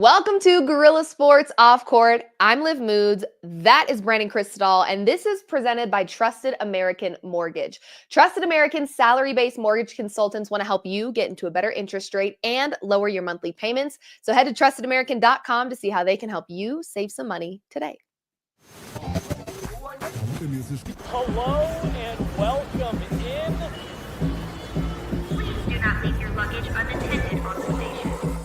Welcome to Gorilla Sports Off Court. I'm Liv Moods. That is Brandon Krisztal, and this is presented by Trusted American Mortgage. Trusted American salary-based mortgage consultants want to help you get into a better interest rate and lower your monthly payments. So head to trustedamerican.com to see how they can help you save some money today. Hello and welcome in. Please do not leave your luggage unattended on the station.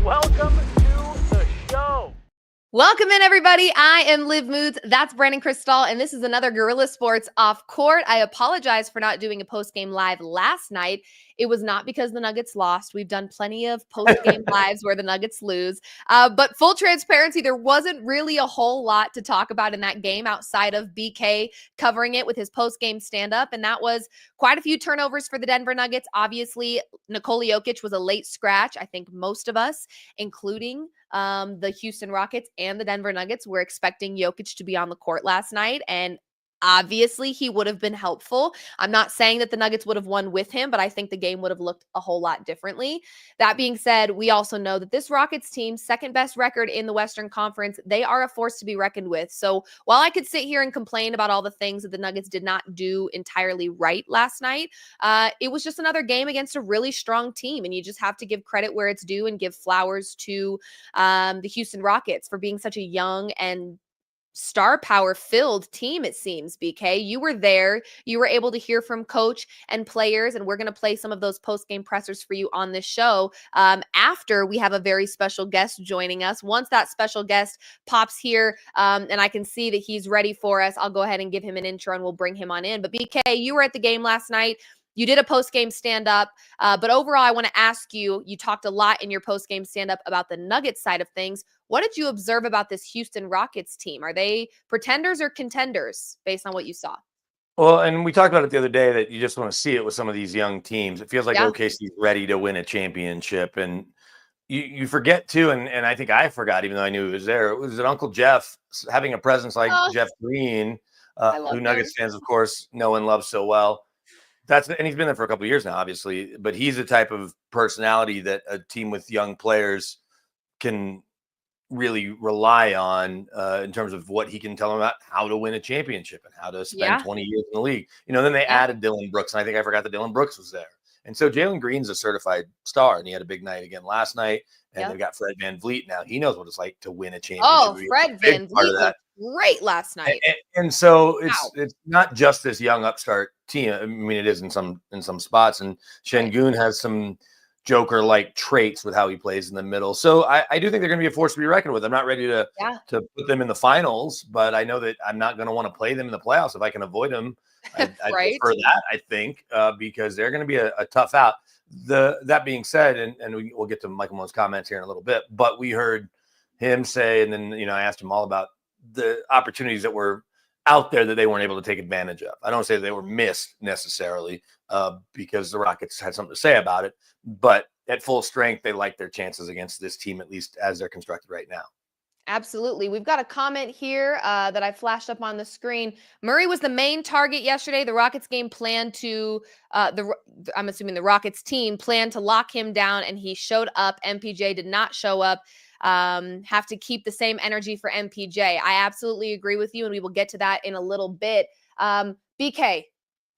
Welcome to the show. Welcome in, everybody. I am Liv Moods. That's Brandon Krisztal, and this is another Gorilla Sports Off Court. I apologize for not doing a post-game live last night. It was not because the Nuggets lost. We've done plenty of post-game lives where the Nuggets lose. But full transparency, there wasn't really a whole lot to talk about in that game outside of BK covering it with his post-game stand-up, and that was quite a few turnovers for the Denver Nuggets. Obviously, Nikola Jokic was a late scratch. I think most of us, including the Houston Rockets and the Denver Nuggets, were expecting Jokic to be on the court last night, and obviously he would have been helpful. I'm not saying that the Nuggets would have won with him, but I think the game would have looked a whole lot differently. That being said, we also know that this Rockets team, second best record in the Western Conference, they are a force to be reckoned with. So while I could sit here and complain about all the things that the Nuggets did not do entirely right last night, it was just another game against a really strong team, and you just have to give credit where it's due and give flowers to the Houston Rockets for being such a young and star power filled team. It seems, BK, you were there, you were able to hear from coach and players, and we're going to play some of those post-game pressers for you on this show after we have a very special guest joining us. Once that special guest pops here and I can see that he's ready for us, I'll go ahead and give him an intro and we'll bring him on in. But BK, you were at the game last night. You did a post-game stand-up, but overall, I want to ask you, you talked a lot in your post-game stand-up about the Nuggets side of things. What did you observe about this Houston Rockets team? Are they pretenders or contenders based on what you saw? Well, and we talked about it the other day that you just want to see it with some of these young teams. It feels like OKC's ready to win a championship. And you forget too, and I think I forgot, even though I knew he was there, it was that Uncle Jeff having a presence like Jeff Green, who Nuggets fans, of course, know and love so well. And he's been there for a couple of years now, obviously, but he's the type of personality that a team with young players can really rely on in terms of what he can tell them about how to win a championship and how to spend 20 years in the league. Then they added Dylan Brooks, and I think I forgot that Dylan Brooks was there. And so Jalen Green's a certified star, and he had a big night again last night. And they've got Fred VanVleet now. He knows what it's like to win a championship. Oh, Fred VanVleet was great last night. And so it's not just this young upstart team. I mean, it is in some spots. And Şengün has some Joker-like traits with how he plays in the middle. So I do think they're going to be a force to be reckoned with. I'm not ready to put them in the finals, but I know that I'm not going to want to play them in the playoffs if I can avoid them. I prefer that, I think, because they're going to be a tough out. That being said, and we'll get to Michael Malone's comments here in a little bit, but we heard him say, and then I asked him all about the opportunities that were out there that they weren't able to take advantage of. I don't say they were missed necessarily because the Rockets had something to say about it, but at full strength, they like their chances against this team, at least as they're constructed right now. Absolutely. We've got a comment here that I flashed up on the screen. Murray was the main target yesterday. The Rockets game planned to, I'm assuming the Rockets team planned to lock him down, and he showed up. MPJ did not show up. Have to keep the same energy for MPJ. I absolutely agree with you, and we will get to that in a little bit. BK,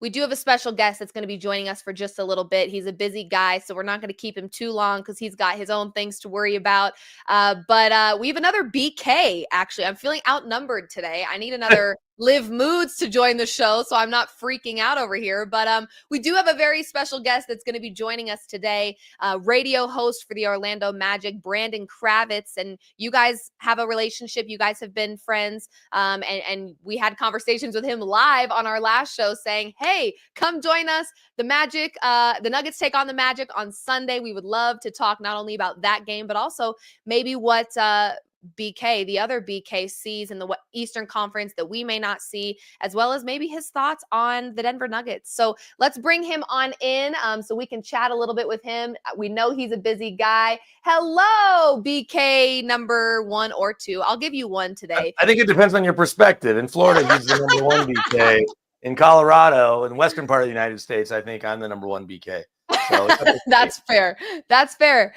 we do have a special guest that's going to be joining us for just a little bit. He's a busy guy, so we're not going to keep him too long because he's got his own things to worry about. But we have another BK, actually. I'm feeling outnumbered today. I need another Liv Moods to join the show, so I'm not freaking out over here. But we do have a very special guest that's going to be joining us today, radio host for the Orlando Magic, Brandon Kravitz. And you guys have a relationship. You guys have been friends. And we had conversations with him live on our last show saying, hey, come join us. The Magic, the Nuggets take on the Magic on Sunday. We would love to talk not only about that game, but also maybe what BK, the other BK sees in the Eastern Conference that we may not see, as well as maybe his thoughts on the Denver Nuggets. So let's bring him on in so we can chat a little bit with him. We know he's a busy guy. Hello, BK number 1 or 2. I'll give you 1 today. I think it depends on your perspective. In Florida, he's the number 1 BK. In Colorado, in the western part of the United States, I think I'm the number 1 BK. So That's fair. That's fair.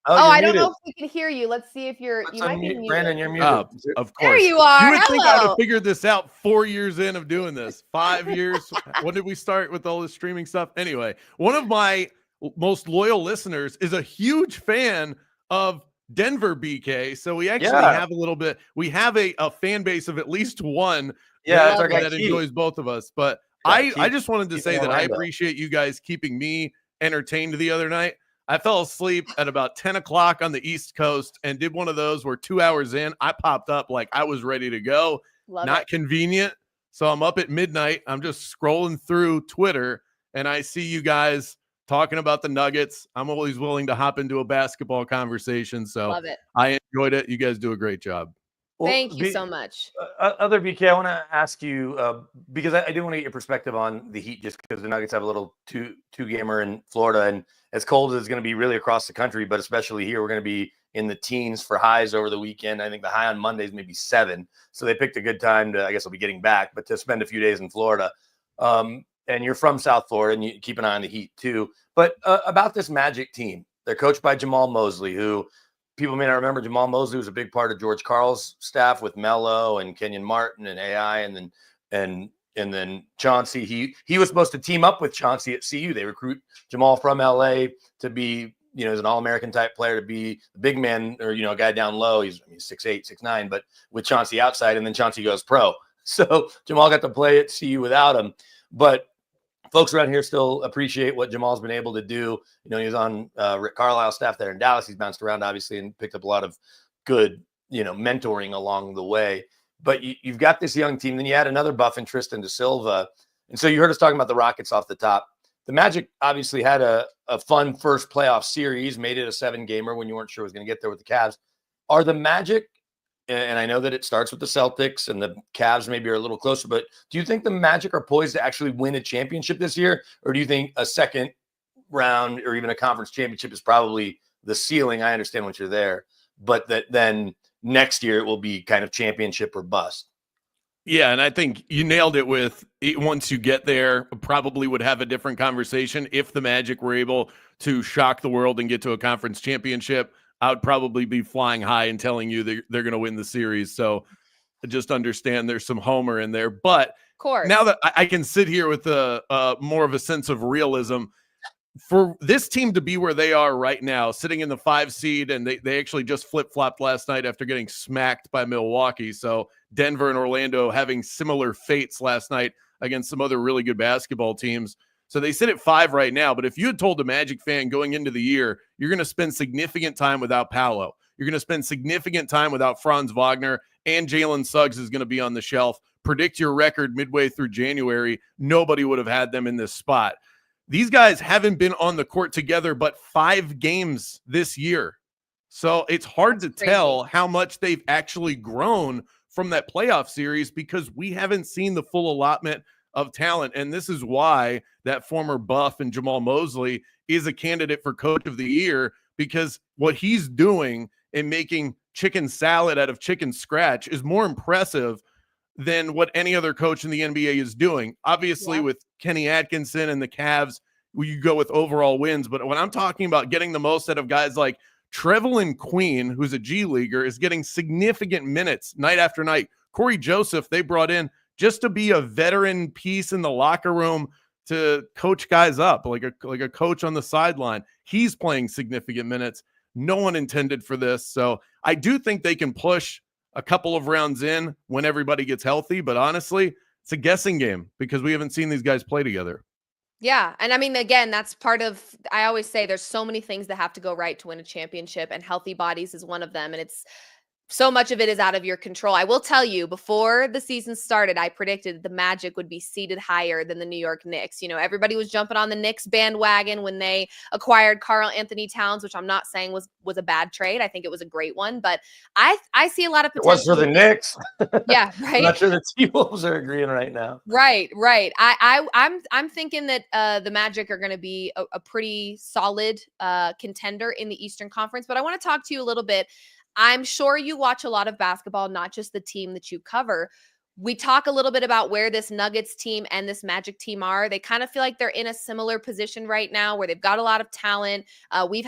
Oh, I don't muted. know if we can hear you. Let's see if you might be muted. Brandon, you're muted. Of course. There you are. You would think I would Hello. have figured this out 4 years in of doing this. 5 years. When did we start with all this streaming stuff? Anyway, one of my most loyal listeners is a huge fan of Denver BK. So we actually have a little bit. We have a fan base of at least one that enjoys both of us. But I just wanted to say that I appreciate you guys keeping me entertained the other night. I fell asleep at about 10 o'clock on the East Coast and did one of those where 2 hours in, I popped up like I was ready to go. Not convenient. So I'm up at midnight. I'm just scrolling through Twitter and I see you guys talking about the Nuggets. I'm always willing to hop into a basketball conversation. So Love it. I enjoyed it. You guys do a great job. Well, thank you so much. Other BK, I want to ask you because I do want to get your perspective on the Heat, just because the Nuggets have a little two-gamer in Florida, and as cold as it's going to be really across the country, but especially here, we're going to be in the teens for highs over the weekend. I think the high on Monday is maybe 7, so they picked a good time to, I guess, I'll be getting back, but to spend a few days in Florida. And you're from South Florida, and you keep an eye on the Heat too. But about this Magic team, they're coached by Jamal Mosley, who people may not remember. Jamal Mosley was a big part of George Karl's staff with Melo and Kenyon Martin and AI, and then Chauncey. He was supposed to team up with Chauncey at CU. They recruit Jamal from LA to be, as an All-American type player, to be the big man, or a guy down low. He's 6'8", 6'9", but with Chauncey outside, and then Chauncey goes pro. So Jamal got to play at CU without him. But folks around here still appreciate what Jamal's been able to do. He was on Rick Carlisle's staff there in Dallas. He's bounced around, obviously, and picked up a lot of good, mentoring along the way. But you've got this young team. Then you add another buff in Tristan da Silva. And so you heard us talking about the Rockets off the top. The Magic obviously had a fun first playoff series, made it a 7-gamer when you weren't sure it was going to get there with the Cavs. Are the Magic, and I know that it starts with the Celtics and the Cavs maybe are a little closer, but do you think the Magic are poised to actually win a championship this year? Or do you think a second round or even a conference championship is probably the ceiling? I understand what you're there, but that then next year it will be kind of championship or bust. Yeah, and I think you nailed it with once you get there, probably would have a different conversation. If the Magic were able to shock the world and get to a conference championship, I would probably be flying high and telling you they're going to win the series. So just understand there's some homer in there. But Of course. now that I can sit here with more of a sense of realism, for this team to be where they are right now, sitting in the 5 seed, and they actually just flip-flopped last night after getting smacked by Milwaukee. So Denver and Orlando having similar fates last night against some other really good basketball teams. So they sit at 5 right now. But if you had told a Magic fan going into the year, you're going to spend significant time without Paolo, you're going to spend significant time without Franz Wagner, and Jalen Suggs is going to be on the shelf, predict your record midway through January, nobody would have had them in this spot. These guys haven't been on the court together but 5 games this year. So it's hard to tell how much they've actually grown from that playoff series because we haven't seen the full allotment of talent. And this is why that former buff and Jamal Mosley is a candidate for coach of the year, because what he's doing in making chicken salad out of chicken scratch is more impressive than what any other coach in the NBA is doing. Obviously, with Kenny Atkinson and the Cavs, you go with overall wins. But when I'm talking about getting the most out of guys like Trevelin Queen, who's a G Leaguer, is getting significant minutes night after night. Corey Joseph, they brought in just to be a veteran piece in the locker room to coach guys up, like a coach on the sideline. He's playing significant minutes. No one intended for this. So I do think they can push a couple of rounds in when everybody gets healthy. But honestly, it's a guessing game because we haven't seen these guys play together. Yeah. And I mean, again, that's part of, I always say there's so many things that have to go right to win a championship, and healthy bodies is one of them. And it's so much of it is out of your control. I will tell you, before the season started, I predicted the Magic would be seated higher than the New York Knicks. You know, everybody was jumping on the Knicks bandwagon when they acquired Karl Anthony Towns, which I'm not saying was a bad trade. I think it was a great one, but I see a lot of potential. It was for the Knicks. Yeah, right. I'm not sure the T-Wolves are agreeing right now. Right. I'm thinking that the Magic are going to be a pretty solid contender in the Eastern Conference, but I want to talk to you a little bit. I'm sure you watch a lot of basketball, not just the team that you cover. We talk a little bit about where this Nuggets team and this Magic team are. They kind of feel like they're in a similar position right now where they've got a lot of talent. We've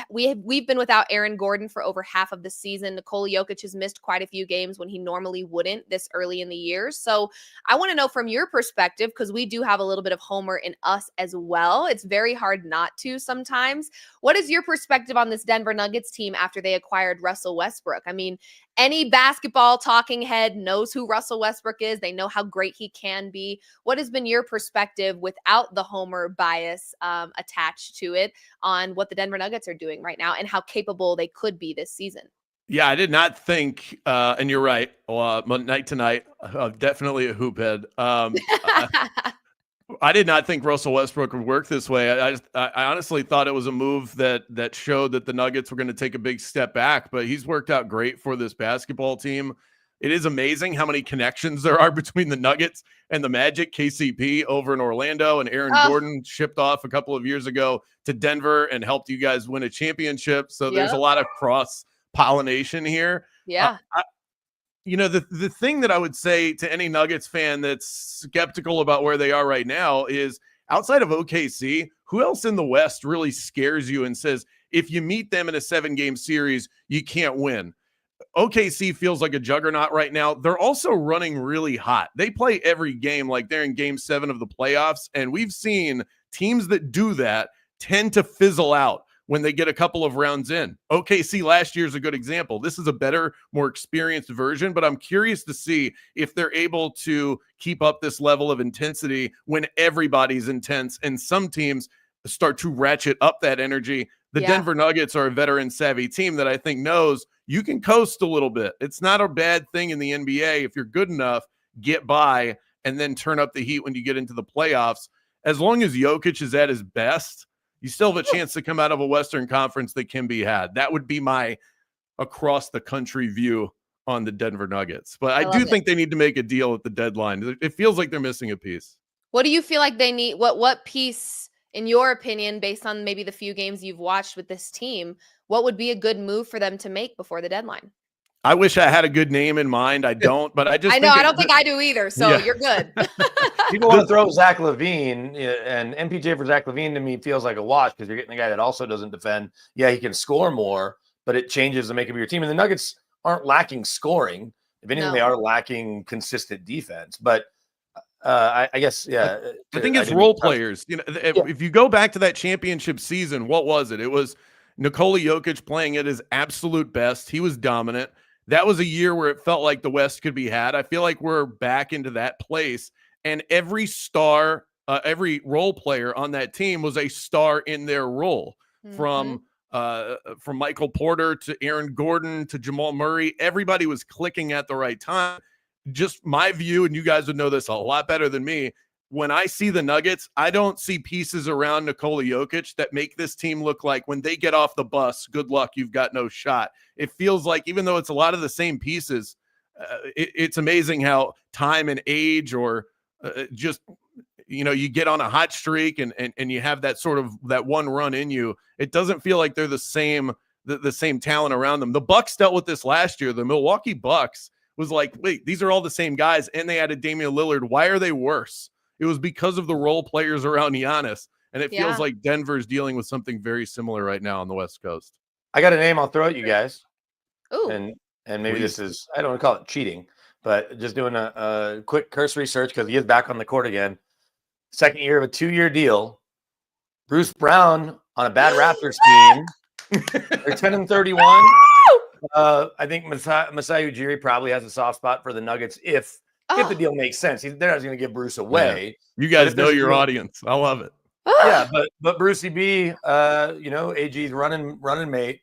been without Aaron Gordon for over half of the season. Nikola Jokic has missed quite a few games when he normally wouldn't this early in the year. So I want to know from your perspective, because we do have a little bit of Homer in us as well. It's very hard not to sometimes. What is your perspective on this Denver Nuggets team after they acquired Russell Westbrook? I mean, any basketball talking head knows who Russell Westbrook is. They know how great he can be. What has been your perspective without the Homer bias attached to it on what the Denver Nuggets are doing right now and how capable they could be this season? Yeah, I did not think, and you're right, night to night, definitely a hoop head. I did not think Russell Westbrook would work this way. I honestly thought it was a move that showed that the Nuggets were going to take a big step back, but he's worked out great for this basketball team. It is amazing how many connections there are between the Nuggets and the Magic. KCP over in Orlando and Aaron Gordon shipped off a couple of years ago to Denver and helped you guys win a championship. So there's a lot of cross-pollination here. Yeah. The thing that I would say to any Nuggets fan that's skeptical about where they are right now is outside of OKC, who else in the West really scares you and says, if you meet them in a 7-game series, you can't win? OKC feels like a juggernaut right now. They're also running really hot. They play every game like they're in game 7 of the playoffs. And we've seen teams that do that tend to fizzle out when they get a couple of rounds in. OKC last year is a good example. This is a better, more experienced version, but I'm curious to see if they're able to keep up this level of intensity when everybody's intense and some teams start to ratchet up that energy. The Denver Nuggets are a veteran-savvy team that I think knows you can coast a little bit. It's not a bad thing in the NBA. If you're good enough, get by and then turn up the heat when you get into the playoffs. As long as Jokic is at his best, you still have a chance to come out of a Western Conference that can be had. That would be my across the country view on the Denver Nuggets. But I do think they need to make a deal at the deadline. It feels like they're missing a piece. What do you feel like they need? What piece, in your opinion, based on maybe the few games you've watched with this team, what would be a good move for them to make before the deadline? I wish I had a good name in mind. I don't, but I know. I don't think I do either. So you're good. People want to throw Zach LaVine, and MPJ for Zach LaVine to me feels like a wash because you're getting a guy that also doesn't defend. Yeah, he can score more, but it changes the makeup of your team. And the Nuggets aren't lacking scoring. If anything, they are lacking consistent defense. But I guess, I think it's role players. If you go back to that championship season, what was it? It was Nikola Jokic playing at his absolute best. He was dominant. That was a year where it felt like the West could be had. I feel like we're back into that place. And every star, every role player on that team was a star in their role. From Michael Porter to Aaron Gordon to Jamal Murray. Everybody was clicking at the right time. Just my view, and you guys would know this a lot better than me, when I see the Nuggets, I don't see pieces around Nikola Jokic that make this team look like when they get off the bus, good luck, you've got no shot. It feels like even though it's a lot of the same pieces, it's amazing how time and age or you get on a hot streak and you have that sort of that one run in you. It doesn't feel like they're the same talent around them. The Bucks dealt with this last year. The Milwaukee Bucks was like, wait, these are all the same guys, and they added Damian Lillard. Why are they worse? It was because of the role players around Giannis, and it feels like Denver's dealing with something very similar right now on the West Coast. I got a name I'll throw at you guys. Ooh. And maybe this is, I don't want to call it cheating, but just doing a quick cursory search because he is back on the court again. Second year of a 2-year deal. Bruce Brown on a bad Raptors team. They're 10-31. I think Masai Ujiri probably has a soft spot for the Nuggets if the deal makes sense. They're not going to give Bruce away. Yeah. You guys know your audience. I love it. Yeah, but Brucey B, AG's running mate.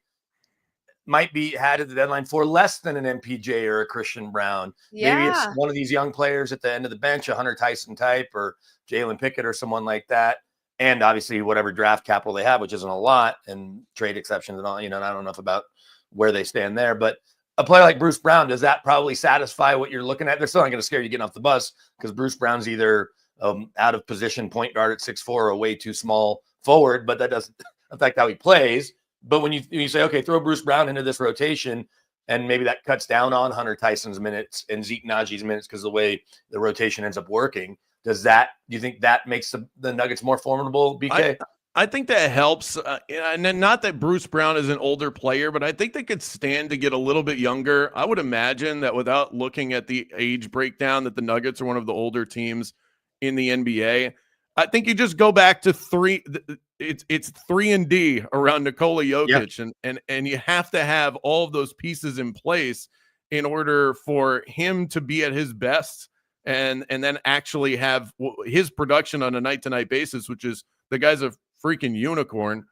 might be had at the deadline for less than an MPJ or a Christian Brown. Maybe it's one of these young players at the end of the bench, a Hunter Tyson type or Jalen Pickett or someone like that. And obviously whatever draft capital they have, which isn't a lot, and trade exceptions and all, and I don't know about where they stand there, but a player like Bruce Brown, does that probably satisfy what you're looking at? They're still not going to scare you getting off the bus because Bruce Brown's either out of position point guard at 6'4" or a way too small forward, but that doesn't affect how he plays. But when you say, okay, throw Bruce Brown into this rotation, and maybe that cuts down on Hunter Tyson's minutes and Zeke Najee's minutes because of the way the rotation ends up working, do you think that makes the Nuggets more formidable, BK? I think that helps. And not that Bruce Brown is an older player, but I think they could stand to get a little bit younger. I would imagine that without looking at the age breakdown, that the Nuggets are one of the older teams in the NBA. I think you just go back to three. It's 3-and-D around Nikola Jokic, and you have to have all of those pieces in place in order for him to be at his best, and then actually have his production on a night-to-night basis, which is the guy's a freaking unicorn.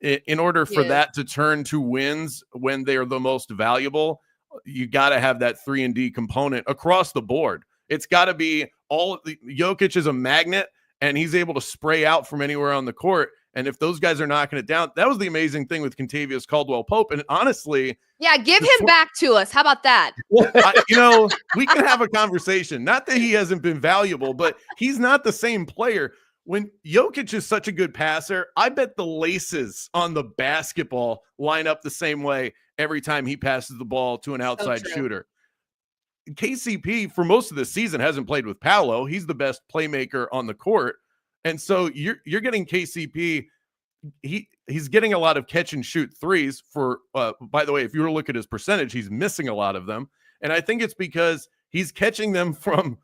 In order for that to turn to wins when they are the most valuable, you got to have that 3-and-D component across the board. It's got to be Jokic is a magnet, and he's able to spray out from anywhere on the court. And if those guys are knocking it down, that was the amazing thing with Kentavious Caldwell-Pope. And honestly, give him back to us. How about that? We can have a conversation. Not that he hasn't been valuable, but he's not the same player. When Jokic is such a good passer, I bet the laces on the basketball line up the same way every time he passes the ball to an outside shooter. KCP, for most of the season, hasn't played with Paolo. He's the best playmaker on the court. And so you're getting KCP. He's getting a lot of catch and shoot threes for, by the way, if you were to look at his percentage, he's missing a lot of them. And I think it's because he's catching them from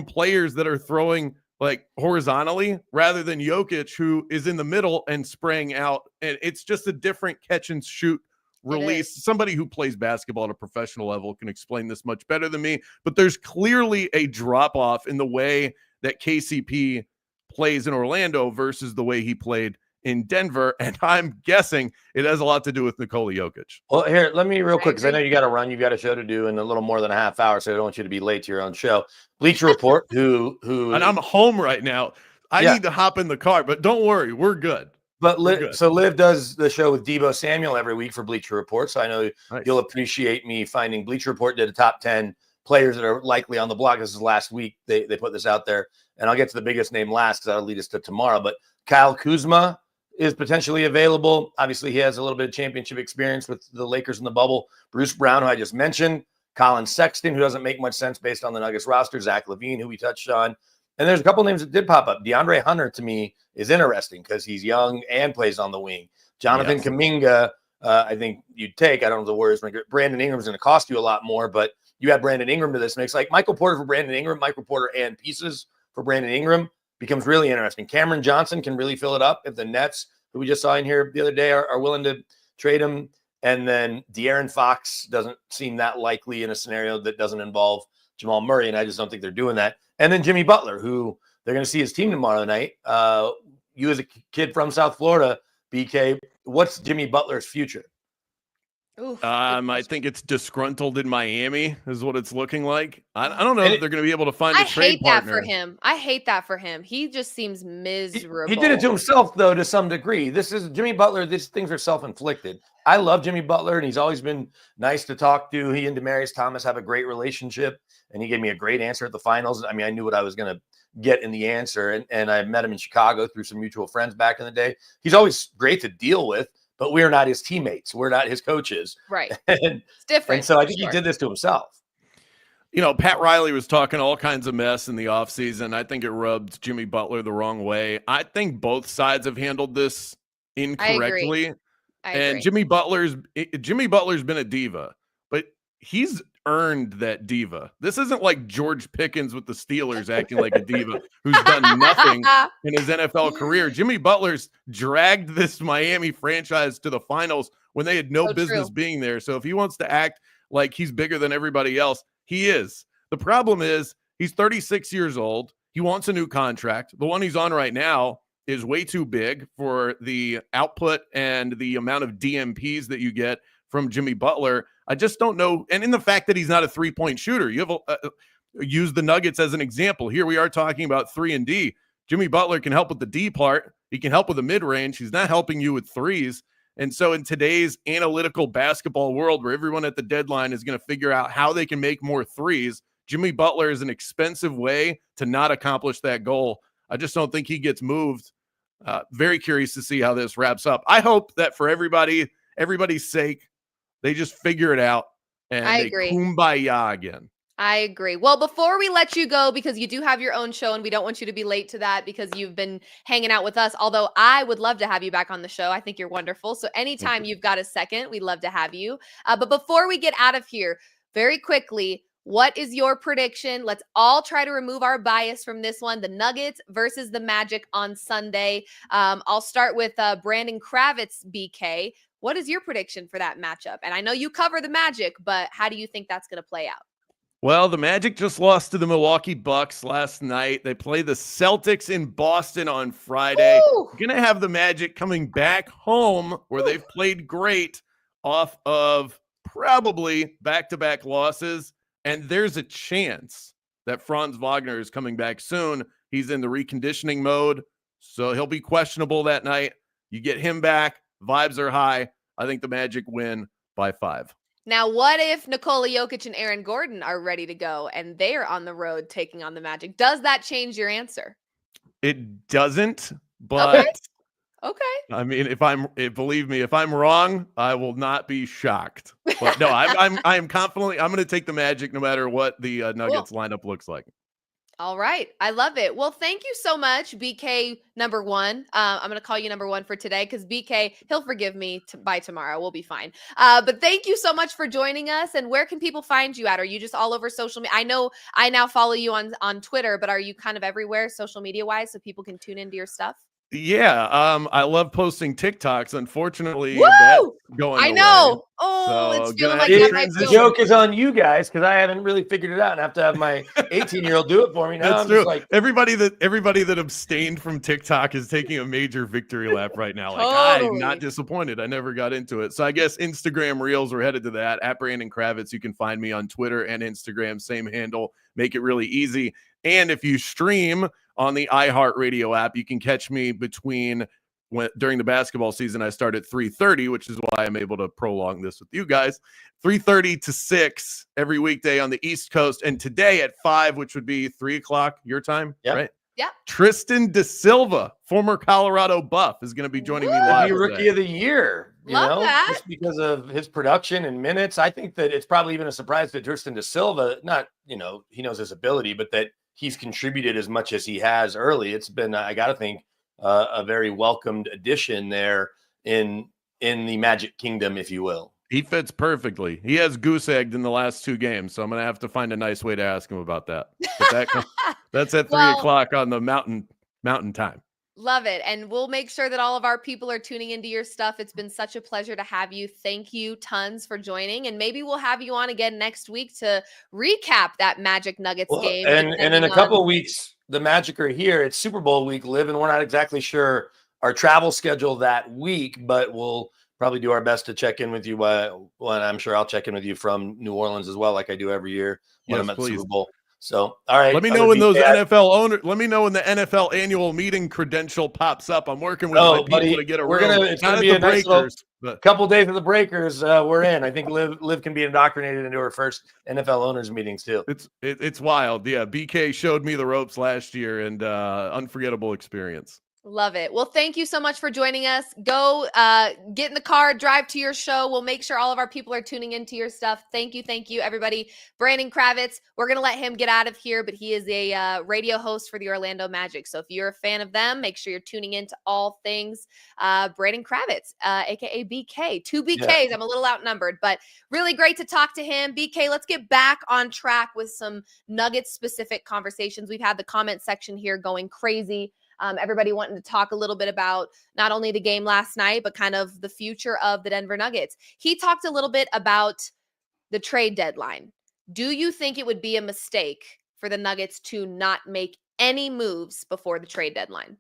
players that are throwing like horizontally rather than Jokic, who is in the middle and spraying out. And it's just a different catch and shoot release. Somebody who plays basketball at a professional level can explain this much better than me, but there's clearly a drop off in the way that KCP plays in Orlando versus the way he played in Denver. And I'm guessing it has a lot to do with Nikola Jokic. Well, here, let me real quick, because I know you got to run. You've got a show to do in a little more than a half hour, so I don't want you to be late to your own show. Bleacher Report, who and I'm home right now. I need to hop in the car, but don't worry, we're good. But Liv does the show with Debo Samuel every week for Bleacher Report, so I know you'll appreciate me finding. Bleacher Report did a top 10 players that are likely on the block. This is last week. They put this out there, and I'll get to the biggest name last because that'll lead us to tomorrow. But Kyle Kuzma is potentially available. Obviously, he has a little bit of championship experience with the Lakers in the bubble. Bruce Brown, who I just mentioned. Colin Sexton, who doesn't make much sense based on the Nuggets roster. Zach LaVine, who we touched on. And there's a couple names that did pop up. DeAndre Hunter, to me, is interesting because he's young and plays on the wing. Jonathan Kuminga, I think you'd take. I don't know the Warriors. Brandon Ingram's going to cost you a lot more, but you add Brandon Ingram to this mix. Like Michael Porter for Brandon Ingram, Michael Porter and pieces for Brandon Ingram becomes really interesting. Cameron Johnson can really fill it up if the Nets, who we just saw in here the other day, are willing to trade him. And then De'Aaron Fox doesn't seem that likely in a scenario that doesn't involve Jamal Murray, and I just don't think they're doing that. And then Jimmy Butler, who they're going to see his team tomorrow night. You as a kid from South Florida, BK, what's Jimmy Butler's future? I think it's disgruntled in Miami is what it's looking like. I don't know if they're going to be able to find a trade partner. I hate that for him. He just seems miserable. He did it to himself, though, to some degree. This is Jimmy Butler. These things are self-inflicted. I love Jimmy Butler, and he's always been nice to talk to. He and Demaryius Thomas have a great relationship, and he gave me a great answer at the finals. I mean, I knew what I was going to get in the answer, and I met him in Chicago through some mutual friends back in the day. He's always great to deal with, but we're not his teammates. We're not his coaches. Right. And, it's different. And so I think he did this to himself. You know, Pat Riley was talking all kinds of mess in the offseason. I think it rubbed Jimmy Butler the wrong way. I think both sides have handled this incorrectly. I agree. Jimmy Butler's been a diva, but he's earned that diva. This isn't like George Pickens with the Steelers acting like a diva who's done nothing in his NFL career. Jimmy Butler's dragged this Miami franchise to the finals when they had no business being there. So if he wants to act like he's bigger than everybody else, he is. The problem is he's 36 years old. He wants a new contract. The one he's on right now is way too big for the output and the amount of DMPs that you get from Jimmy Butler. I just don't know. And in the fact that he's not a 3-point shooter, you have use the Nuggets as an example. Here we are talking about 3 and D. Jimmy Butler can help with the D part. He can help with the mid-range. He's not helping you with threes. And so in today's analytical basketball world where everyone at the deadline is going to figure out how they can make more threes, Jimmy Butler is an expensive way to not accomplish that goal. I just don't think he gets moved. Very curious to see how this wraps up. I hope that for everybody's sake, they just figure it out and I they agree. kumbaya again. I agree. Well, before we let you go, because you do have your own show and we don't want you to be late to that because you've been hanging out with us, although I would love to have you back on the show. I think you're wonderful. So anytime you've got a second, we'd love to have you. But before we get out of here, very quickly, what is your prediction? Let's all try to remove our bias from this one. The Nuggets versus the Magic on Sunday. I'll start with Brandon Kravitz, BK. What is your prediction for that matchup? And I know you cover the Magic, but how do you think that's going to play out? Well, the Magic just lost to the Milwaukee Bucks last night. They play the Celtics in Boston on Friday. Going to have the Magic coming back home where they've played great off of probably back-to-back losses. And there's a chance that Franz Wagner is coming back soon. He's in the reconditioning mode, so he'll be questionable that night. You get him back. Vibes are high. I think the Magic win by 5. Now, what if Nikola Jokic and Aaron Gordon are ready to go and they are on the road taking on the Magic? Does that change your answer? It doesn't, but Okay. I mean, believe me, if I'm wrong, I will not be shocked. But no, I am confidently, I'm going to take the Magic no matter what the Nuggets lineup looks like. All right. I love it. Well, thank you so much, BK number 1. I'm going to call you number 1 for today because BK, he'll forgive me by tomorrow. We'll be fine. But thank you so much for joining us. And where can people find you at? Are you just all over social media? I know I now follow you on Twitter, but are you kind of everywhere social media wise so people can tune into your stuff? Yeah, I love posting TikToks. Unfortunately, Woo! that's going I know. away. So It's feeling like gonna that have to might The feel. joke is on you guys because I haven't really figured it out and have to have my 18-year-old do it for me. Now That's I'm true. just like, Everybody that abstained from TikTok is taking a major victory lap right now. Like, I'm Totally. not disappointed. I never got into it. So I guess Instagram Reels are headed to that. At Brandon Kravitz, you can find me on Twitter and Instagram, same handle. Make it really easy. And if you stream on the iHeartRadio app, you can catch me during the basketball season. I start at 3:30, which is why I'm able to prolong this with you guys. 3:30 to 6 every weekday on the East Coast. And today at 5, which would be 3 o'clock your time, right? Yeah. Tristan Da Silva, former Colorado Buff, is going to be joining me live. be rookie today. of the year, Love that. just because of his production and minutes. I think that it's probably even a surprise that Tristan Da Silva, not, he knows his ability, but that he's contributed as much as he has early. It's been, I got to think, a very welcomed addition there in the Magic Kingdom, if you will. He fits perfectly. He has goose egged in the last 2 games, so I'm going to have to find a nice way to ask him about that. But that's at 3 o'clock on the mountain time. Love it. And we'll make sure that all of our people are tuning into your stuff. It's been such a pleasure to have you. Thank you tons for joining. And maybe we'll have you on again next week to recap that Magic Nuggets game. And in a couple of weeks, the Magic are here. It's Super Bowl week, Liv, and we're not exactly sure our travel schedule that week, but we'll probably do our best to check in with you when I'm sure I'll check in with you from New Orleans as well, like I do every year when I'm at the Super Bowl. So, all right. Let me know when those NFL owners. Let me know when the NFL annual meeting credential pops up. I'm working with my people to get a room. It's going to be a nice couple days of the Breakers. We're in. I think Liv can be indoctrinated into her first NFL owners meetings too. It's wild. Yeah, BK showed me the ropes last year, and unforgettable experience. Love it. Well, thank you so much for joining us. Go get in the car, drive to your show. We'll make sure all of our people are tuning into your stuff. Thank you, everybody. Brandon Kravitz, we're going to let him get out of here, but he is a radio host for the Orlando Magic. So if you're a fan of them, make sure you're tuning into all things Brandon Kravitz, a.k.a. BK. 2 BKs. Yeah. I'm a little outnumbered, but really great to talk to him. BK, let's get back on track with some Nuggets-specific conversations. We've had the comment section here going crazy. Everybody wanting to talk a little bit about not only the game last night, but kind of the future of the Denver Nuggets. He talked a little bit about the trade deadline. Do you think it would be a mistake for the Nuggets to not make any moves before the trade deadline?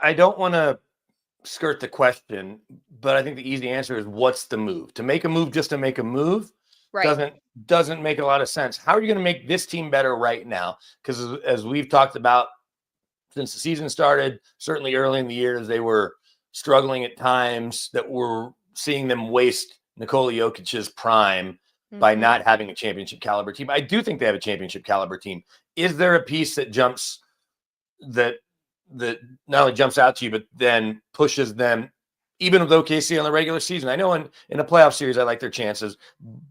I don't want to skirt the question, but I think the easy answer is what's the move? To make a move just to make a move Right. doesn't make a lot of sense. How are you going to make this team better right now? Because as we've talked about since the season started, certainly early in the year, as they were struggling at times, that we're seeing them waste Nikola Jokic's prime by not having a championship caliber team. I do think they have a championship caliber team. Is there a piece that jumps that not only jumps out to you, but then pushes them, even with OKC on the regular season? I know in a playoff series, I like their chances,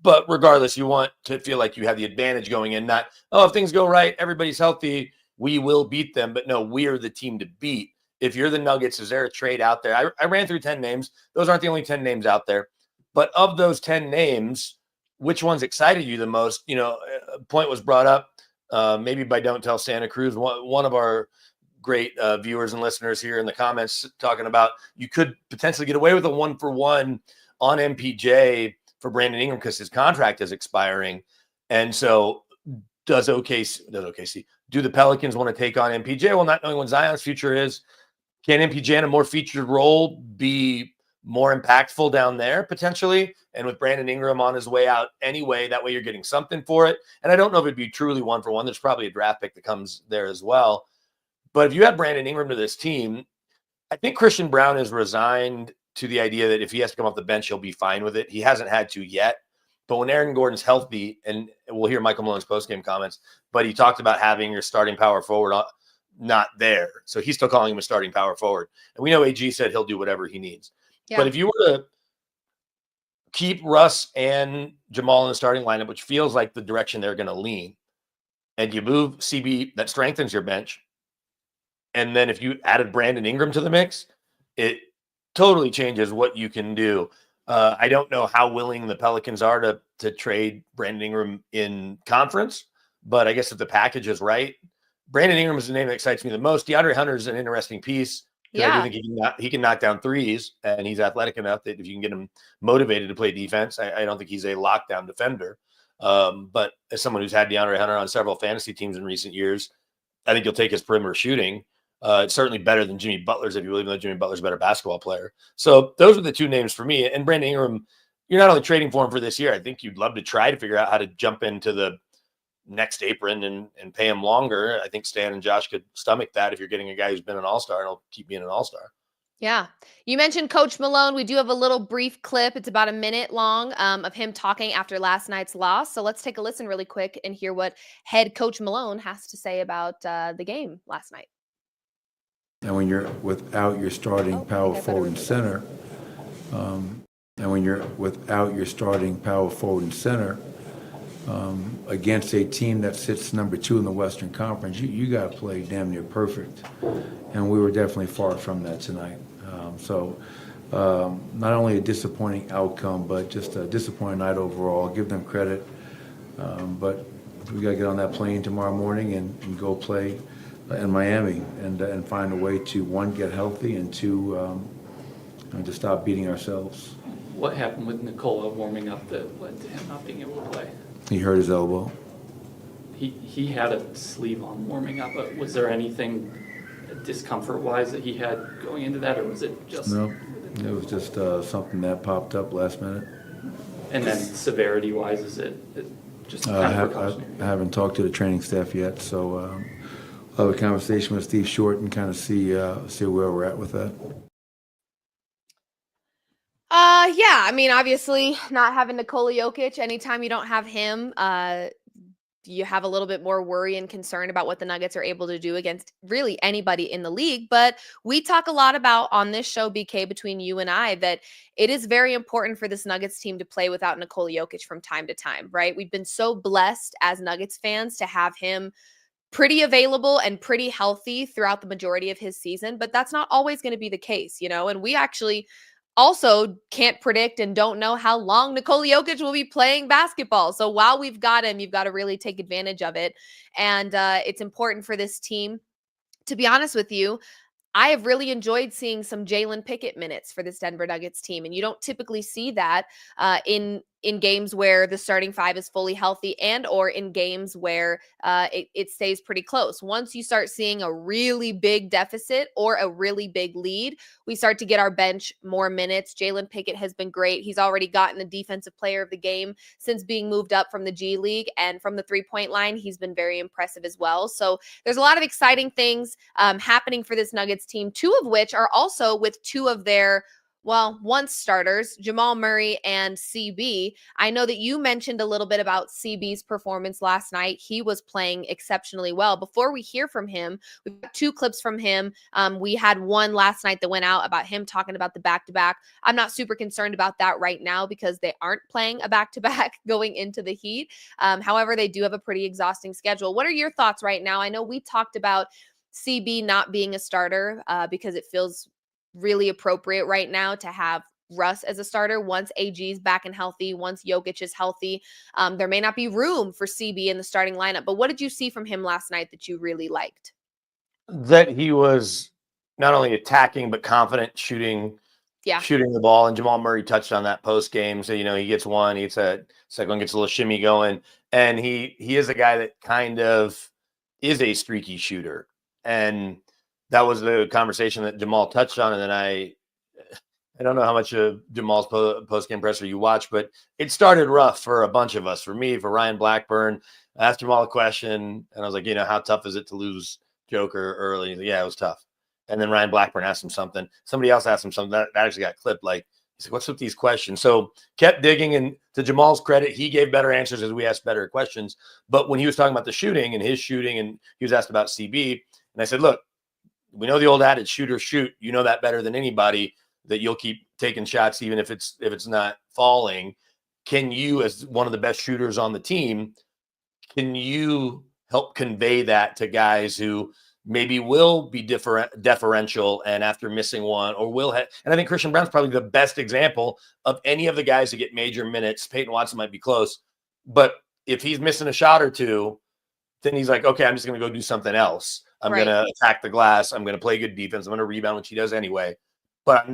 but regardless, you want to feel like you have the advantage going in, not, oh, if things go right, everybody's healthy, we will beat them. But no, we're the team to beat. If you're the Nuggets, is there a trade out there? I ran through 10 names. Those aren't the only 10 names out there. But of those 10 names, which ones excited you the most? You know, a point was brought up, maybe by Don't Tell Santa Cruz, one of our great viewers and listeners here in the comments, talking about you could potentially get away with a 1-for-1 on MPJ for Brandon Ingram because his contract is expiring. And so do the Pelicans want to take on MPJ? Well, not knowing what Zion's future is, can MPJ in a more featured role be more impactful down there potentially? And with Brandon Ingram on his way out anyway, that way you're getting something for it. And I don't know if it'd be truly 1-for-1. There's probably a draft pick that comes there as well. But if you add Brandon Ingram to this team, I think Christian Brown is resigned to the idea that if he has to come off the bench, he'll be fine with it. He hasn't had to yet. But when Aaron Gordon's healthy, and we'll hear Michael Malone's postgame comments, but he talked about having your starting power forward not there. So he's still calling him a starting power forward. And we know AG said he'll do whatever he needs. Yeah. But if you were to keep Russ and Jamal in the starting lineup, which feels like the direction they're going to lean, and you move CB, that strengthens your bench. And then if you added Brandon Ingram to the mix, it totally changes what you can do. I don't know how willing the Pelicans are to trade Brandon Ingram in conference, but I guess if the package is right, Brandon Ingram is the name that excites me the most. DeAndre Hunter is an interesting piece. Yeah. I do think he can knock down threes, and he's athletic enough that if you can get him motivated to play defense, I don't think he's a lockdown defender. But as someone who's had DeAndre Hunter on several fantasy teams in recent years, I think you'll take his perimeter shooting. It's certainly better than Jimmy Butler's, if you believe that Jimmy Butler's a better basketball player. So those are the two names for me. And Brandon Ingram, you're not only trading for him for this year. I think you'd love to try to figure out how to jump into the next apron and pay him longer. I think Stan and Josh could stomach that if you're getting a guy who's been an all-star and will keep being an all-star. Yeah. You mentioned Coach Malone. We do have a little brief clip. It's about a minute long of him talking after last night's loss. So let's take a listen really quick and hear what head coach Malone has to say about the game last night. And when you're without your starting power forward and center, against a team that sits number 2 in the Western Conference, you got to play damn near perfect. And we were definitely far from that tonight. Not only a disappointing outcome, but just a disappointing night overall. Give them credit. But we got to get on that plane tomorrow morning and go play in Miami and find a way to, 1, get healthy, and 2, to stop beating ourselves. What happened with Nikola warming up that led to him not being able to play? He hurt his elbow. He had a sleeve on warming up. But was there anything discomfort-wise that he had going into that, or was it just... No, it was just something that popped up last minute. And then severity-wise, is it just kind of precautionary? I haven't talked to the training staff yet, so I'll have a conversation with Steve Short and kind of see where we're at with that. Yeah, I mean, obviously not having Nikola Jokic, anytime you don't have him, you have a little bit more worry and concern about what the Nuggets are able to do against really anybody in the league. But we talk a lot about on this show, BK, between you and I, that it is very important for this Nuggets team to play without Nikola Jokic from time to time, right? We've been so blessed as Nuggets fans to have him pretty available and pretty healthy throughout the majority of his season, but that's not always going to be the case, and we actually also can't predict and don't know how long Nikola Jokic will be playing basketball. So while we've got him, you've got to really take advantage of it. And it's important for this team. To be honest with you, I have really enjoyed seeing some Jalen Pickett minutes for this Denver Nuggets team. And you don't typically see that in in games where the starting five is fully healthy and or in games where it stays pretty close. Once you start seeing a really big deficit or a really big lead, we start to get our bench more minutes. Jalen Pickett has been great. He's already gotten the defensive player of the game since being moved up from the G League, and from the three-point line, he's been very impressive as well. So there's a lot of exciting things happening for this Nuggets team, two of which are also with two of their once starters, Jamal Murray and CB. I know that you mentioned a little bit about CB's performance last night. He was playing exceptionally well. Before we hear from him, we've got two clips from him. We had one last night that went out about him talking about the back-to-back. I'm not super concerned about that right now because they aren't playing a back-to-back going into the Heat. However, they do have a pretty exhausting schedule. What are your thoughts right now? I know we talked about CB not being a starter because it feels really appropriate right now to have Russ as a starter once AG is back and healthy, once Jokic is healthy. There may not be room for CB in the starting lineup, but what did you see from him last night that you really liked? That he was not only attacking but confident shooting the ball, and Jamal Murray touched on that post game. So he gets one, he gets a second one, gets a little shimmy going, and he is a guy that kind of is a streaky shooter. And that was the conversation that Jamal touched on. And then I don't know how much of Jamal's post-game presser you watch, but it started rough for a bunch of us. For me, for Ryan Blackburn, I asked Jamal a question, and I was like, how tough is it to lose Joker early? He's like, yeah, it was tough. And then Ryan Blackburn asked him something. Somebody else asked him something that actually got clipped. Like, he's like, what's with these questions? So kept digging, and to Jamal's credit, he gave better answers as we asked better questions. But when he was talking about the shooting and his shooting, and he was asked about CB, and I said, look, we know the old adage, shoot or shoot. You know that better than anybody, that you'll keep taking shots even if it's not falling. Can you, as one of the best shooters on the team, can you help convey that to guys who maybe will be deferential and after missing one, or will have? And I think Christian Brown's probably the best example of any of the guys that get major minutes. Peyton Watson might be close, but if he's missing a shot or two, then he's like, okay, I'm just going to go do something else. I'm going to attack the glass. I'm going to play good defense. I'm going to rebound, which he does anyway. But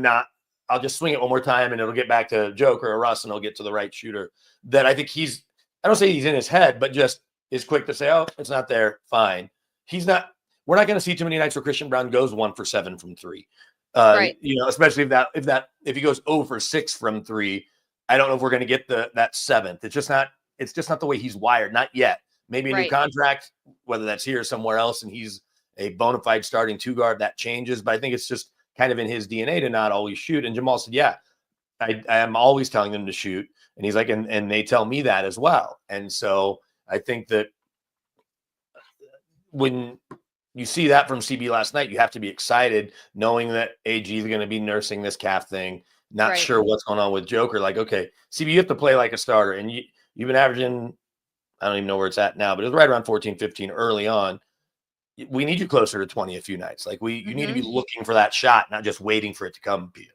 I'll just swing it one more time and it'll get back to Joker or Russ and he'll get to the right shooter. That I think I don't say he's in his head, but just is quick to say, oh, it's not there. Fine. We're not going to see too many nights where Christian Brown goes 1 for 7 from 3. Especially if he goes 0 for 6 from 3, I don't know if we're going to get that 7th. It's just not the way he's wired. Not yet. Maybe a new contract, whether that's here or somewhere else, and he's a bona fide starting 2 guard, that changes. But I think it's just kind of in his DNA to not always shoot. And Jamal said, yeah, I am always telling them to shoot. And he's like, and they tell me that as well. And so I think that when you see that from CB last night, you have to be excited knowing that AG is going to be nursing this calf thing, not sure what's going on with Joker. Like, okay, CB, you have to play like a starter. And you've been averaging, I don't even know where it's at now, but it was right around 14, 15 early on. We need you closer to 20 a few nights. Like you need to be looking for that shot, not just waiting for it to come to you.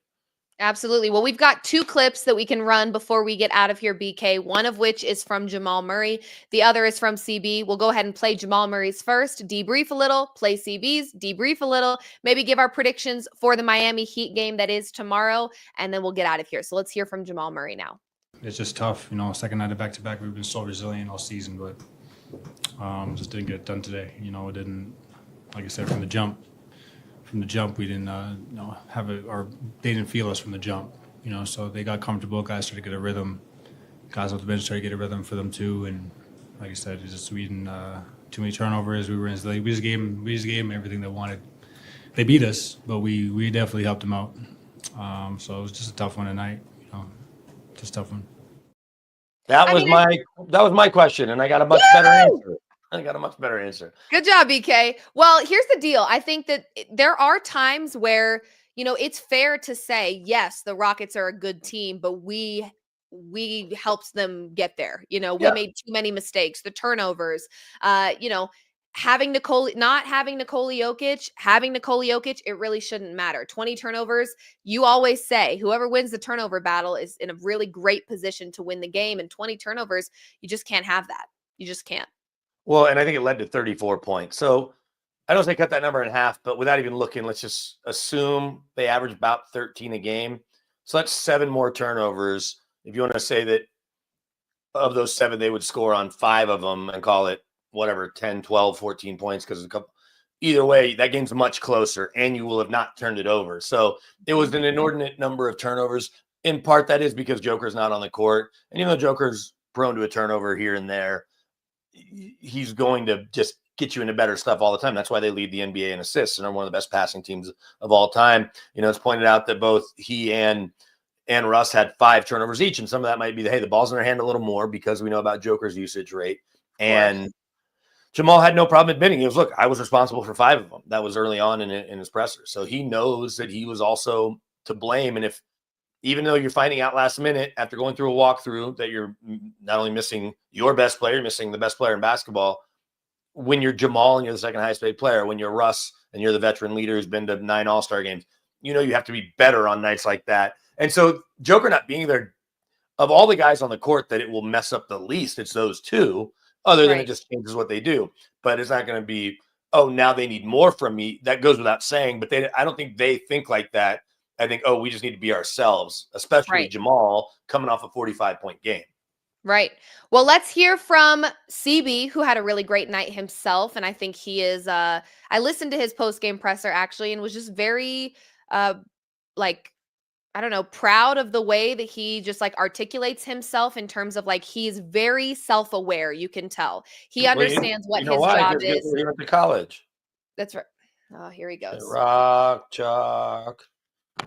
Absolutely. Well, we've got 2 clips that we can run before we get out of here, BK, one of which is from Jamal Murray. The other is from CB. We'll go ahead and play Jamal Murray's first, debrief a little, play CB's, debrief a little, maybe give our predictions for the Miami Heat game that is tomorrow, and then we'll get out of here. So let's hear from Jamal Murray now. It's just tough, second night of back-to-back, we've been so resilient all season, but just didn't get it done today. It didn't, like I said, from the jump, we didn't, they didn't feel us from the jump, so they got comfortable, guys started to get a rhythm, guys off the bench started to get a rhythm for them too, and like I said, it's just, we didn't, too many turnovers, we just gave them everything they wanted. They beat us, but we definitely helped them out, so it was just a tough one tonight, just a tough one. That was my question, and I got a much better answer. Good job, BK. Well, here's the deal. I think that there are times where, it's fair to say, yes, the Rockets are a good team, but we helped them get there. We made too many mistakes, the turnovers, not having Nikola Jokic, having Nikola Jokic, it really shouldn't matter. 20 turnovers, you always say whoever wins the turnover battle is in a really great position to win the game. And 20 turnovers, you just can't have that. You just can't. Well, and I think it led to 34 points. So I don't say cut that number in half, but without even looking, let's just assume they average about 13 a game. So that's 7 more turnovers. If you want to say that of those 7, they would score on 5 of them and call it whatever, 10, 12, 14 points. Because either way, that game's much closer and you will have not turned it over. So it was an inordinate number of turnovers. In part, that is because Joker's not on the court. And even though Joker's prone to a turnover here and there, he's going to just get you into better stuff all the time. That's why they lead the NBA in assists and are one of the best passing teams of all time. It's pointed out that both he and Russ had 5 turnovers each. And some of that might be the ball's in their hand a little more because we know about Joker's usage rate. And Jamal had no problem admitting, he was, look, I was responsible for 5 of them. That was early on in his presser. So he knows that he was also to blame. And even though you're finding out last minute after going through a walkthrough that you're not only missing your best player, missing the best player in basketball, when you're Jamal and you're the second highest paid player, when you're Russ and you're the veteran leader who's been to 9 All-Star games, you have to be better on nights like that. And so Joker not being there, of all the guys on the court that it will mess up the least, it's those 2, other than it just changes what they do. But it's not going to be, oh, now they need more from me. That goes without saying, but I don't think they think like that. I think, oh, we just need to be ourselves, especially Jamal coming off a 45-point game. Right. Well, let's hear from CB, who had a really great night himself. And I think he is, I listened to his post-game presser actually, and was just very, proud of the way that he just articulates himself in terms of he's very self-aware. You can tell he understands what his job is. He went to college. That's right. Oh, here he goes. Rock chalk.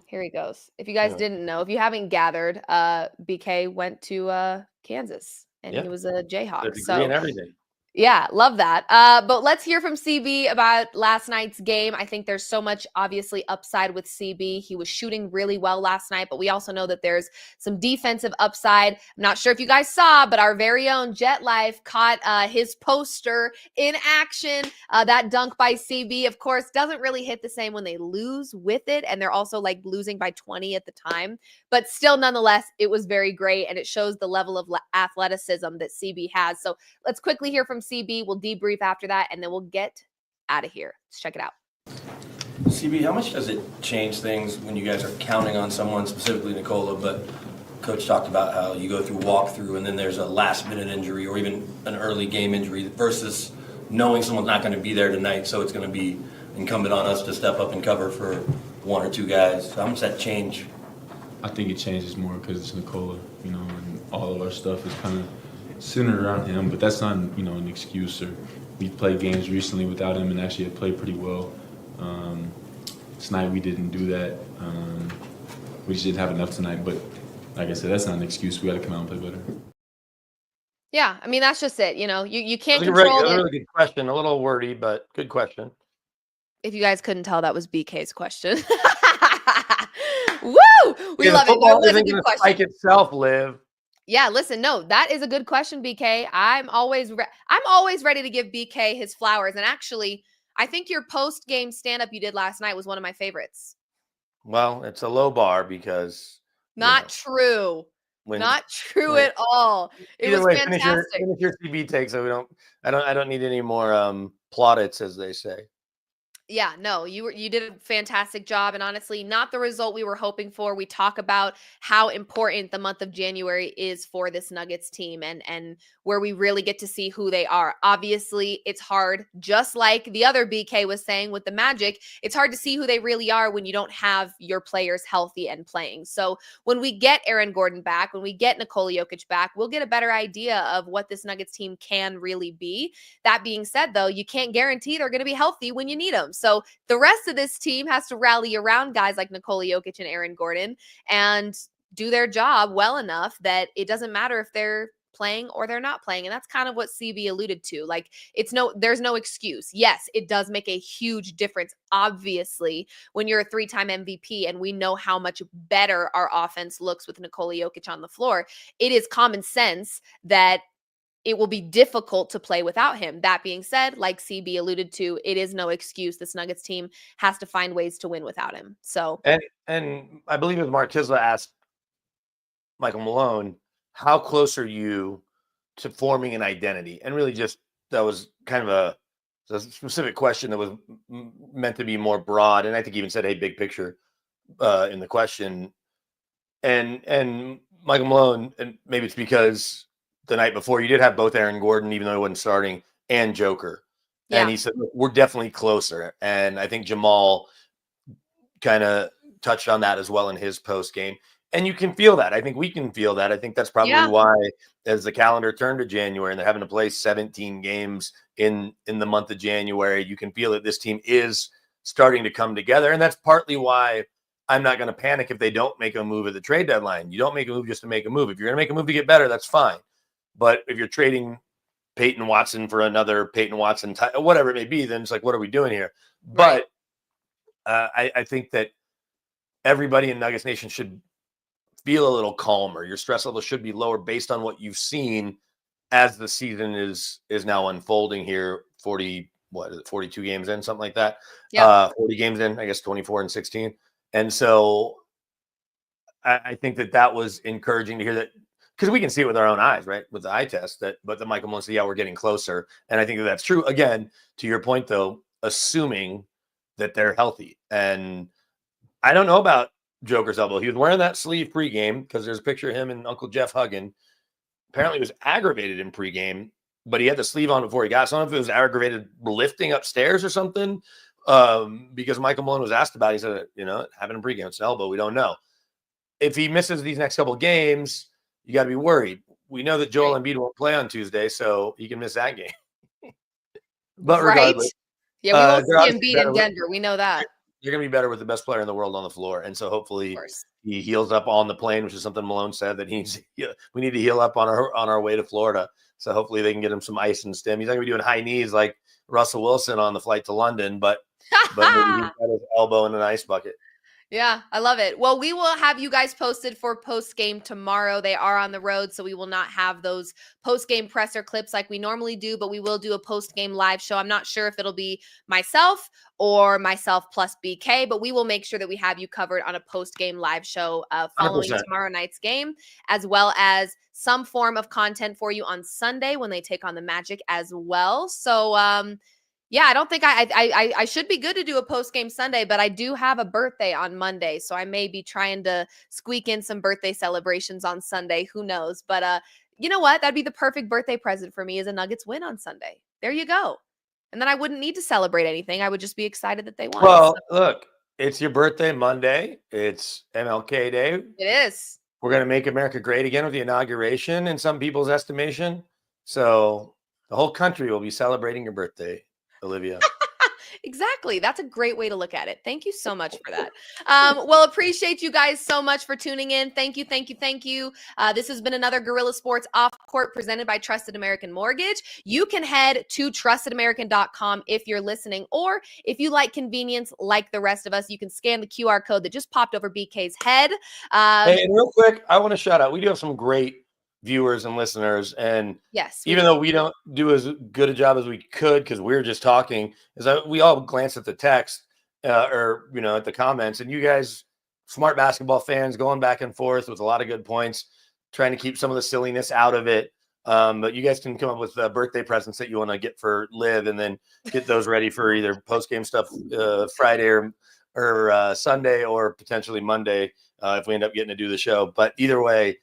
Here he goes. If you guys didn't know, if you haven't gathered, BK went to Kansas and he was a Jayhawk. So and everything. Yeah, love that. But let's hear from CB about last night's game. I think there's so much obviously upside with CB. He was shooting really well last night, but we also know that there's some defensive upside. I'm not sure if you guys saw, but our very own Jet Life caught his poster in action. That dunk by CB, of course, doesn't really hit the same when they lose with it. And they're also losing by 20 at the time. But still, nonetheless, it was very great. And it shows the level of athleticism that CB has. So let's quickly hear from CB. We'll debrief after that, and then we'll get out of here. Let's check it out. CB, how much does it change things when you guys are counting on someone, specifically Nikola, but Coach talked about how you go through walkthrough and then there's a last-minute injury or even an early game injury versus knowing someone's not going to be there tonight, so it's going to be incumbent on us to step up and cover for 1 or 2 guys. So how much does that change? I think it changes more because it's Nikola, and all of our stuff is kind of centered around him, but that's not, an excuse. Or we've played games recently without him and actually have played pretty well. Tonight we didn't do that. We just didn't have enough tonight, but like I said, that's not an excuse. We got to come out and play better. Yeah, I mean, that's just it. You can't control it. A really good question. A little wordy, but good question. If you guys couldn't tell, that was BK's question. Woo! We love it. That was a good question. Spike itself, Liv. Yeah, listen, no, that is a good question, BK. I'm always ready to give BK his flowers. And actually, I think your post-game stand-up you did last night was one of my favorites. Well, it's a low bar because not true. Not true at all. It was fantastic. Finish your CB take, so I don't need any more plaudits, as they say. Yeah, no, you did a fantastic job, and honestly, not the result we were hoping for. We talk about how important the month of January is for this Nuggets team and where we really get to see who they are. Obviously, it's hard, just like the other BK was saying with the Magic, it's hard to see who they really are when you don't have your players healthy and playing. So when we get Aaron Gordon back, when we get Nikola Jokic back, we'll get a better idea of what this Nuggets team can really be. That being said, though, you can't guarantee they're going to be healthy when you need them. So the rest of this team has to rally around guys like Nikola Jokic and Aaron Gordon and do their job well enough that it doesn't matter if they're playing or they're not playing. And that's kind of what CB alluded to. There's no excuse. Yes, it does make a huge difference, obviously, when you're a 3-time MVP and we know how much better our offense looks with Nikola Jokic on the floor. It is common sense that it will be difficult to play without him. That being said, like CB alluded to, it is no excuse. This Nuggets team has to find ways to win without him. So, and I believe it was Mark Tisla asked Michael Malone, how close are you to forming an identity? And really just, that was kind of a specific question that was meant to be more broad. And I think he even said, hey, big picture in the question. And Michael Malone, and maybe it's because the night before, you did have both Aaron Gordon, even though he wasn't starting, and Joker. Yeah. And he said, "Look, we're definitely closer." And I think Jamal kind of touched on that as well in his post game. And you can feel that. I think we can feel that. I think that's probably why, as the calendar turned to January and they're having to play 17 games in the month of January, you can feel that this team is starting to come together. And that's partly why I'm not going to panic if they don't make a move at the trade deadline. You don't make a move just to make a move. If you're going to make a move to get better, that's fine. But if you're trading Peyton Watson for another Peyton Watson, whatever it may be, then it's like, what are we doing here? Right. But I think that everybody in Nuggets Nation should feel a little calmer. Your stress level should be lower based on what you've seen as the season is now unfolding here. 42 games in, something like that. Yeah. 40 games in, I guess 24 and 16. And so I think that was encouraging to hear that, because we can see it with our own eyes, right? With the eye test, but the Michael Malone said, yeah, we're getting closer. And I think that's true. Again, to your point though, assuming that they're healthy. And I don't know about Joker's elbow. He was wearing that sleeve pregame because there's a picture of him and Uncle Jeff hugging. Apparently, he was aggravated in pregame, but he had the sleeve on before he got. So I don't know if it was aggravated lifting upstairs or something. Because Michael Malone was asked about it. He said, having a pregame, it's an elbow. We don't know. If he misses these next couple of games, you got to be worried. We know that Joel Embiid won't play on Tuesday, so he can miss that game. But regardless, yeah, we won't see Embiid in Denver. We know that. You're going to be better with the best player in the world on the floor. And so hopefully he heals up on the plane, which is something Malone said that we need to heal up on our way to Florida. So hopefully they can get him some ice and stim. He's not going to be doing high knees like Russell Wilson on the flight to London, but maybe he's got his elbow in an ice bucket. Yeah, I love it. Well, we will have you guys posted for post game tomorrow. They are on the road, so we will not have those post game presser clips like we normally do, but we will do a post game live show. I'm not sure if it'll be myself or myself plus BK, but we will make sure that we have you covered on a post game live show following 100%. Tomorrow night's game, as well as some form of content for you on Sunday when they take on the Magic as well. So, yeah, I don't think I should be good to do a post-game Sunday, but I do have a birthday on Monday, so I may be trying to squeak in some birthday celebrations on Sunday. Who knows? But you know what? That'd be the perfect birthday present for me is a Nuggets win on Sunday. There you go. And then I wouldn't need to celebrate anything. I would just be excited that they won. Well, look, it's your birthday Monday. It's MLK Day. It is. We're going to make America great again with the inauguration in some people's estimation. So the whole country will be celebrating your birthday, Olivia. Exactly. That's a great way to look at it. Thank you so much for that. Well, appreciate you guys so much for tuning in. Thank you. Thank you. Thank you. This has been another Guerrilla Sports Off Court presented by Trusted American Mortgage. You can head to trustedamerican.com if you're listening, or if you like convenience like the rest of us, you can scan the QR code that just popped over BK's head. Hey, and real quick, I want to shout out. We do have some great viewers and listeners, and yes, even though we don't do as good a job as we could because we're just talking, we all glance at the text or at the comments, and you guys, smart basketball fans, going back and forth with a lot of good points, trying to keep some of the silliness out of it. But you guys can come up with birthday presents that you want to get for Liv, and then get those ready for either post game stuff Friday or Sunday, or potentially Monday if we end up getting to do the show. But either way,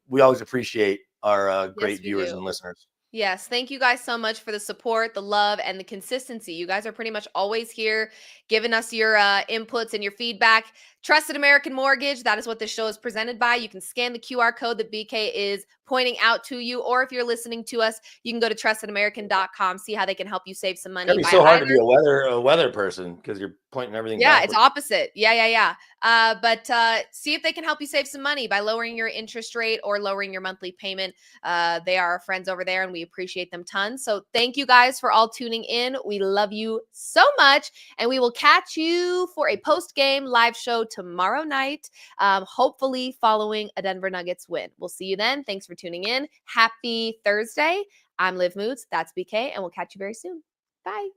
we always appreciate our great viewers and listeners. Yes. Thank you guys so much for the support, the love, and the consistency. You guys are pretty much always here giving us your inputs and your feedback. Trusted American Mortgage, that is what this show is presented by. You can scan the QR code that BK is pointing out to you, or if you're listening to us, you can go to trustedamerican.com, see how they can help you save some money. It'd be so hard to be a weather person because you're pointing everything. Yeah, backwards. it's opposite. Yeah. But see if they can help you save some money by lowering your interest rate or lowering your monthly payment. They are our friends over there, and we appreciate them tons. So thank you guys for all tuning in. We love you so much, and we will catch you for a post-game live show tomorrow night, hopefully following a Denver Nuggets win. We'll see you then. Thanks for tuning in. Happy Thursday. I'm Liv Moods. That's BK, and we'll catch you very soon. Bye.